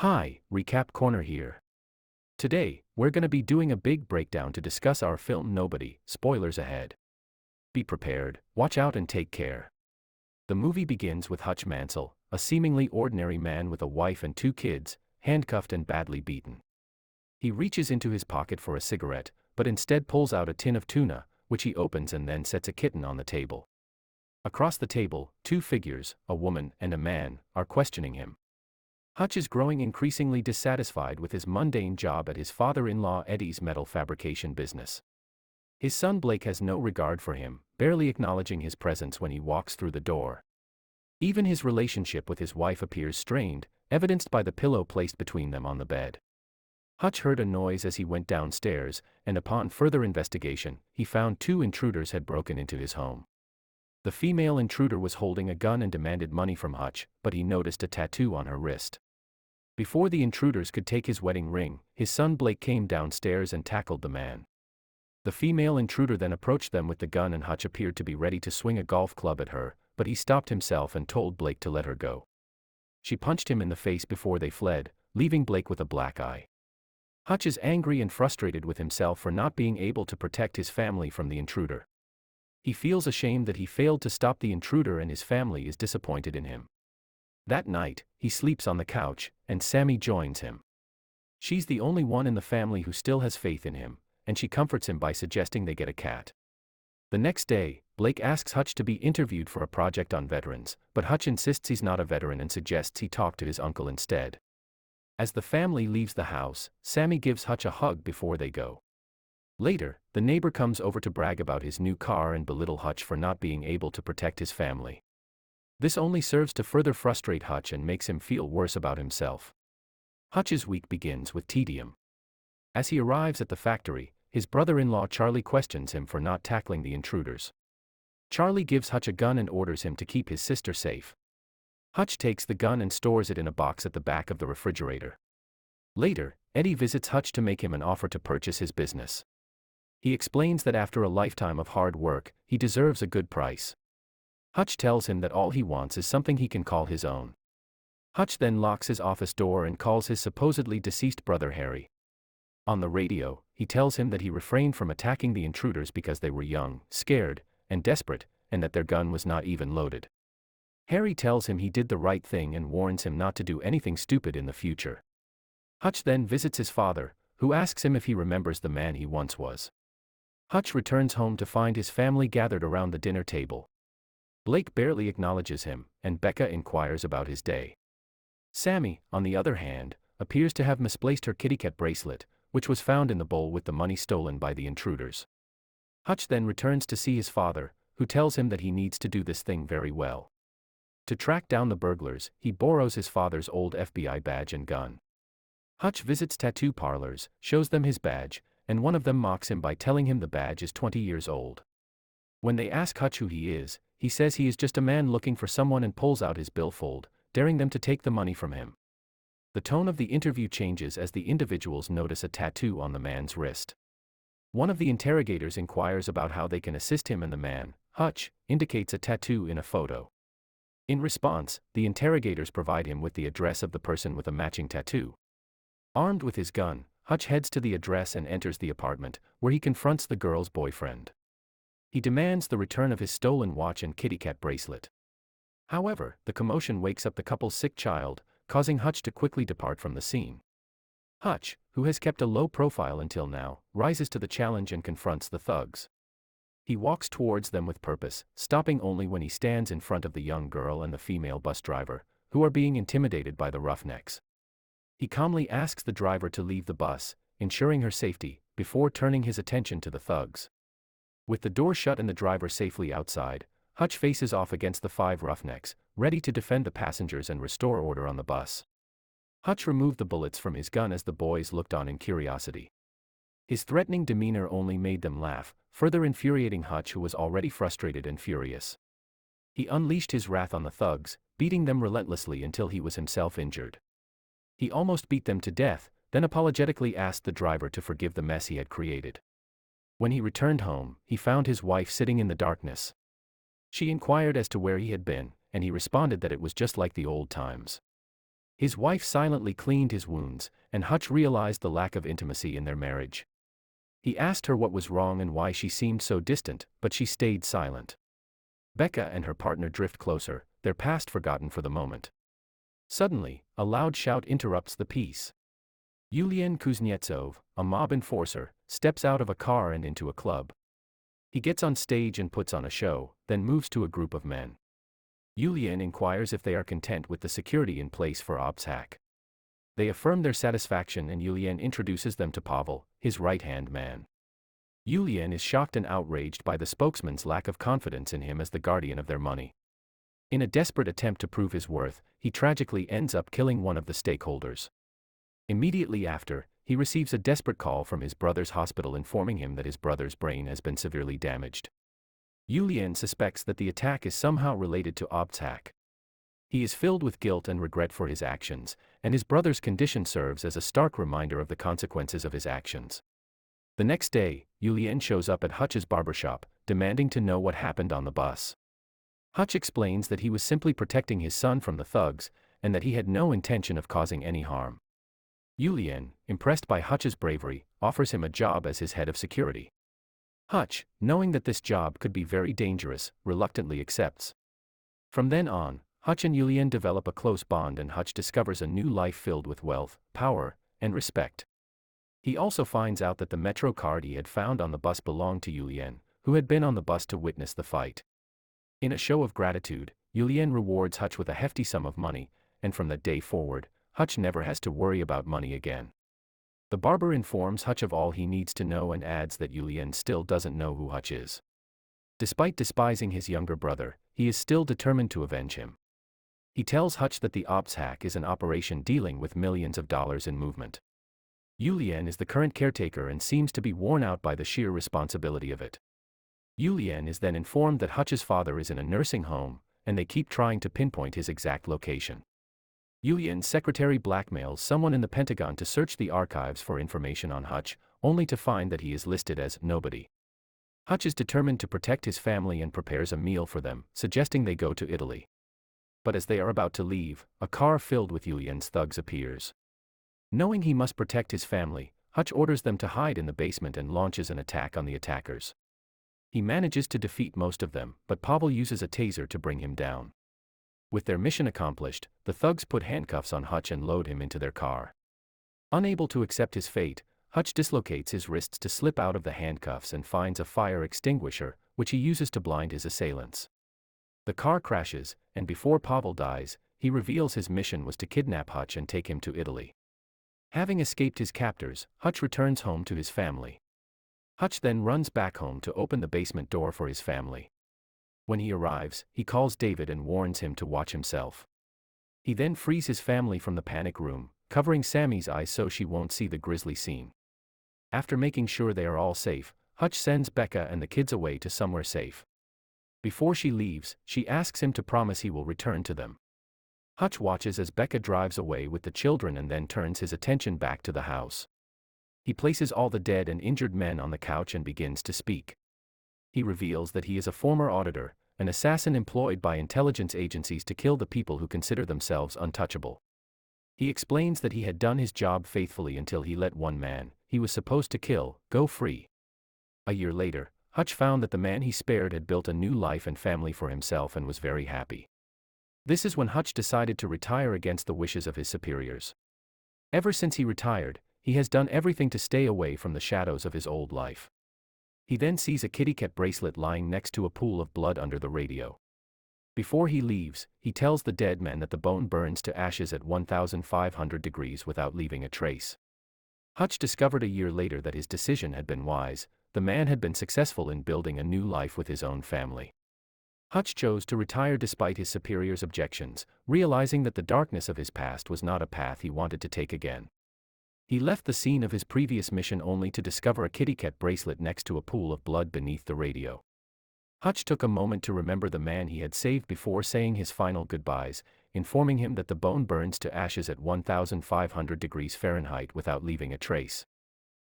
Hi, Recap Corner here. Today, we're gonna be doing a big breakdown to discuss our film Nobody, spoilers ahead. Be prepared, watch out and take care. The movie begins with Hutch Mansell, a seemingly ordinary man with a wife and two kids, handcuffed and badly beaten. He reaches into his pocket for a cigarette, but instead pulls out a tin of tuna, which he opens and then sets a kitten on the table. Across the table, two figures, a woman and a man, are questioning him. Hutch is growing increasingly dissatisfied with his mundane job at his father-in-law Eddie's metal fabrication business. His son Blake has no regard for him, barely acknowledging his presence when he walks through the door. Even his relationship with his wife appears strained, evidenced by the pillow placed between them on the bed. Hutch heard a noise as he went downstairs, and upon further investigation, he found two intruders had broken into his home. The female intruder was holding a gun and demanded money from Hutch, but he noticed a tattoo on her wrist. Before the intruders could take his wedding ring, his son Blake came downstairs and tackled the man. The female intruder then approached them with the gun and Hutch appeared to be ready to swing a golf club at her, but he stopped himself and told Blake to let her go. She punched him in the face before they fled, leaving Blake with a black eye. Hutch is angry and frustrated with himself for not being able to protect his family from the intruder. He feels ashamed that he failed to stop the intruder and his family is disappointed in him. That night, he sleeps on the couch, and Sammy joins him. She's the only one in the family who still has faith in him, and she comforts him by suggesting they get a cat. The next day, Blake asks Hutch to be interviewed for a project on veterans, but Hutch insists he's not a veteran and suggests he talk to his uncle instead. As the family leaves the house, Sammy gives Hutch a hug before they go. Later, the neighbor comes over to brag about his new car and belittle Hutch for not being able to protect his family. This only serves to further frustrate Hutch and makes him feel worse about himself. Hutch's week begins with tedium. As he arrives at the factory, his brother-in-law Charlie questions him for not tackling the intruders. Charlie gives Hutch a gun and orders him to keep his sister safe. Hutch takes the gun and stores it in a box at the back of the refrigerator. Later, Eddie visits Hutch to make him an offer to purchase his business. He explains that after a lifetime of hard work, he deserves a good price. Hutch tells him that all he wants is something he can call his own. Hutch then locks his office door and calls his supposedly deceased brother Harry. On the radio, he tells him that he refrained from attacking the intruders because they were young, scared, and desperate, and that their gun was not even loaded. Harry tells him he did the right thing and warns him not to do anything stupid in the future. Hutch then visits his father, who asks him if he remembers the man he once was. Hutch returns home to find his family gathered around the dinner table. Blake barely acknowledges him, and Becca inquires about his day. Sammy, on the other hand, appears to have misplaced her kitty cat bracelet, which was found in the bowl with the money stolen by the intruders. Hutch then returns to see his father, who tells him that he needs to do this thing very well. To track down the burglars, he borrows his father's old FBI badge and gun. Hutch visits tattoo parlors, shows them his badge, and one of them mocks him by telling him the badge is 20 years old. When they ask Hutch who he is, he says he is just a man looking for someone and pulls out his billfold, daring them to take the money from him. The tone of the interview changes as the individuals notice a tattoo on the man's wrist. One of the interrogators inquires about how they can assist him and the man, Hutch, indicates a tattoo in a photo. In response, the interrogators provide him with the address of the person with a matching tattoo. Armed with his gun, Hutch heads to the address and enters the apartment, where he confronts the girl's boyfriend. He demands the return of his stolen watch and kitty cat bracelet. However, the commotion wakes up the couple's sick child, causing Hutch to quickly depart from the scene. Hutch, who has kept a low profile until now, rises to the challenge and confronts the thugs. He walks towards them with purpose, stopping only when he stands in front of the young girl and the female bus driver, who are being intimidated by the roughnecks. He calmly asks the driver to leave the bus, ensuring her safety, before turning his attention to the thugs. With the door shut and the driver safely outside, Hutch faces off against the 5 roughnecks, ready to defend the passengers and restore order on the bus. Hutch removed the bullets from his gun as the boys looked on in curiosity. His threatening demeanor only made them laugh, further infuriating Hutch, who was already frustrated and furious. He unleashed his wrath on the thugs, beating them relentlessly until he was himself injured. He almost beat them to death, then apologetically asked the driver to forgive the mess he had created. When he returned home, he found his wife sitting in the darkness. She inquired as to where he had been, and he responded that it was just like the old times. His wife silently cleaned his wounds, and Hutch realized the lack of intimacy in their marriage. He asked her what was wrong and why she seemed so distant, but she stayed silent. Becca and her partner drift closer, their past forgotten for the moment. Suddenly, a loud shout interrupts the peace. Yulian Kuznetsov, a mob enforcer, steps out of a car and into a club. He gets on stage and puts on a show, then moves to a group of men. Yulian inquires if they are content with the security in place for OPSHAK. They affirm their satisfaction and Yulian introduces them to Pavel, his right-hand man. Yulian is shocked and outraged by the spokesman's lack of confidence in him as the guardian of their money. In a desperate attempt to prove his worth, he tragically ends up killing one of the stakeholders. Immediately after, he receives a desperate call from his brother's hospital informing him that his brother's brain has been severely damaged. Yulian suspects that the attack is somehow related to OPSHAK. He is filled with guilt and regret for his actions, and his brother's condition serves as a stark reminder of the consequences of his actions. The next day, Yulian shows up at Hutch's barbershop, demanding to know what happened on the bus. Hutch explains that he was simply protecting his son from the thugs, and that he had no intention of causing any harm. Yulian, impressed by Hutch's bravery, offers him a job as his head of security. Hutch, knowing that this job could be very dangerous, reluctantly accepts. From then on, Hutch and Yulian develop a close bond and Hutch discovers a new life filled with wealth, power, and respect. He also finds out that the Metro card he had found on the bus belonged to Yulian, who had been on the bus to witness the fight. In a show of gratitude, Yulian rewards Hutch with a hefty sum of money, and from that day forward, Hutch never has to worry about money again. The barber informs Hutch of all he needs to know and adds that Yulian still doesn't know who Hutch is. Despite despising his younger brother, he is still determined to avenge him. He tells Hutch that the OPSHAK is an operation dealing with millions of dollars in movement. Yulian is the current caretaker and seems to be worn out by the sheer responsibility of it. Yulian is then informed that Hutch's father is in a nursing home, and they keep trying to pinpoint his exact location. Yulian's secretary blackmails someone in the Pentagon to search the archives for information on Hutch, only to find that he is listed as nobody. Hutch is determined to protect his family and prepares a meal for them, suggesting they go to Italy. But as they are about to leave, a car filled with Yulian's thugs appears. Knowing he must protect his family, Hutch orders them to hide in the basement and launches an attack on the attackers. He manages to defeat most of them, but Pavel uses a taser to bring him down. With their mission accomplished, the thugs put handcuffs on Hutch and load him into their car. Unable to accept his fate, Hutch dislocates his wrists to slip out of the handcuffs and finds a fire extinguisher, which he uses to blind his assailants. The car crashes, and before Pavel dies, he reveals his mission was to kidnap Hutch and take him to Italy. Having escaped his captors, Hutch returns home to his family. Hutch then runs back home to open the basement door for his family. When he arrives, he calls David and warns him to watch himself. He then frees his family from the panic room, covering Sammy's eyes so she won't see the grisly scene. After making sure they are all safe, Hutch sends Becca and the kids away to somewhere safe. Before she leaves, she asks him to promise he will return to them. Hutch watches as Becca drives away with the children and then turns his attention back to the house. He places all the dead and injured men on the couch and begins to speak. He reveals that he is a former auditor, an assassin employed by intelligence agencies to kill the people who consider themselves untouchable. He explains that he had done his job faithfully until he let one man, he was supposed to kill, go free. A year later, Hutch found that the man he spared had built a new life and family for himself and was very happy. This is when Hutch decided to retire against the wishes of his superiors. Ever since he retired, he has done everything to stay away from the shadows of his old life. He then sees a kitty cat bracelet lying next to a pool of blood under the radio. Before he leaves, he tells the dead man that the bone burns to ashes at 1,500 degrees without leaving a trace. Hutch discovered a year later that his decision had been wise. The man had been successful in building a new life with his own family. Hutch chose to retire despite his superiors' objections, realizing that the darkness of his past was not a path he wanted to take again. He left the scene of his previous mission only to discover a kitty cat bracelet next to a pool of blood beneath the radio. Hutch took a moment to remember the man he had saved before saying his final goodbyes, informing him that the bone burns to ashes at 1,500 degrees Fahrenheit without leaving a trace.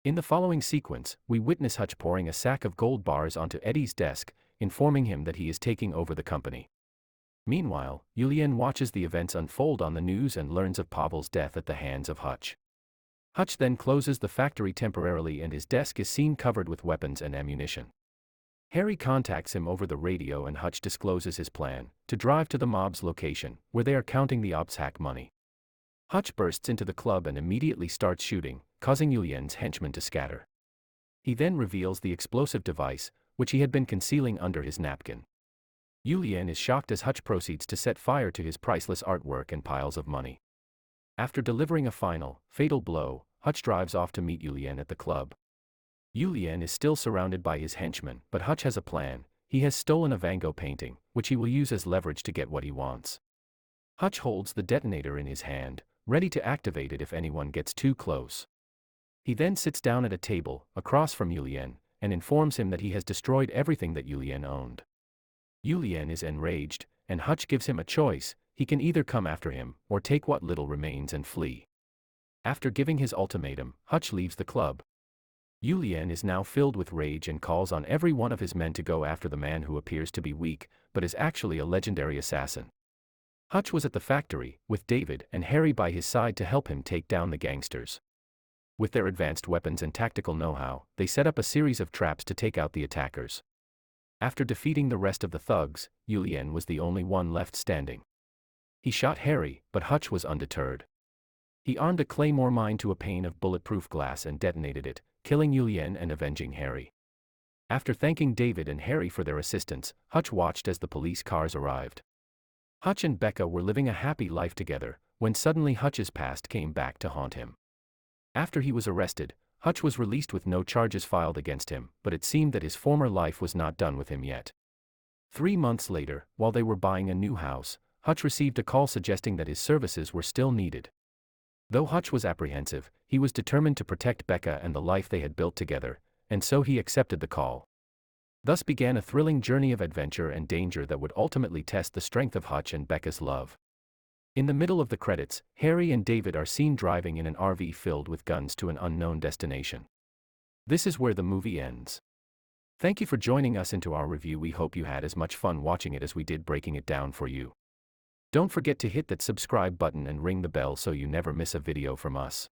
In the following sequence, we witness Hutch pouring a sack of gold bars onto Eddie's desk, informing him that he is taking over the company. Meanwhile, Yulian watches the events unfold on the news and learns of Pavel's death at the hands of Hutch. Hutch then closes the factory temporarily and his desk is seen covered with weapons and ammunition. Harry contacts him over the radio and Hutch discloses his plan, to drive to the mob's location, where they are counting the ops hack money. Hutch bursts into the club and immediately starts shooting, causing Yulian's henchmen to scatter. He then reveals the explosive device, which he had been concealing under his napkin. Yulian is shocked as Hutch proceeds to set fire to his priceless artwork and piles of money. After delivering a final, fatal blow, Hutch drives off to meet Yulian at the club. Yulian is still surrounded by his henchmen, but Hutch has a plan. He has stolen a Van Gogh painting, which he will use as leverage to get what he wants. Hutch holds the detonator in his hand, ready to activate it if anyone gets too close. He then sits down at a table, across from Yulian, and informs him that he has destroyed everything that Yulian owned. Yulian is enraged, and Hutch gives him a choice. He can either come after him, or take what little remains and flee. After giving his ultimatum, Hutch leaves the club. Yulian is now filled with rage and calls on every one of his men to go after the man who appears to be weak, but is actually a legendary assassin. Hutch was at the factory, with David and Harry by his side to help him take down the gangsters. With their advanced weapons and tactical know-how, they set up a series of traps to take out the attackers. After defeating the rest of the thugs, Yulian was the only one left standing. He shot Harry, but Hutch was undeterred. He armed a claymore mine to a pane of bulletproof glass and detonated it, killing Yulian and avenging Harry. After thanking David and Harry for their assistance, Hutch watched as the police cars arrived. Hutch and Becca were living a happy life together, when suddenly Hutch's past came back to haunt him. After he was arrested, Hutch was released with no charges filed against him, but it seemed that his former life was not done with him yet. 3 months later, while they were buying a new house, Hutch received a call suggesting that his services were still needed. Though Hutch was apprehensive, he was determined to protect Becca and the life they had built together, and so he accepted the call. Thus began a thrilling journey of adventure and danger that would ultimately test the strength of Hutch and Becca's love. In the middle of the credits, Harry and David are seen driving in an RV filled with guns to an unknown destination. This is where the movie ends. Thank you for joining us into our review. We hope you had as much fun watching it as we did breaking it down for you. Don't forget to hit that subscribe button and ring the bell so you never miss a video from us.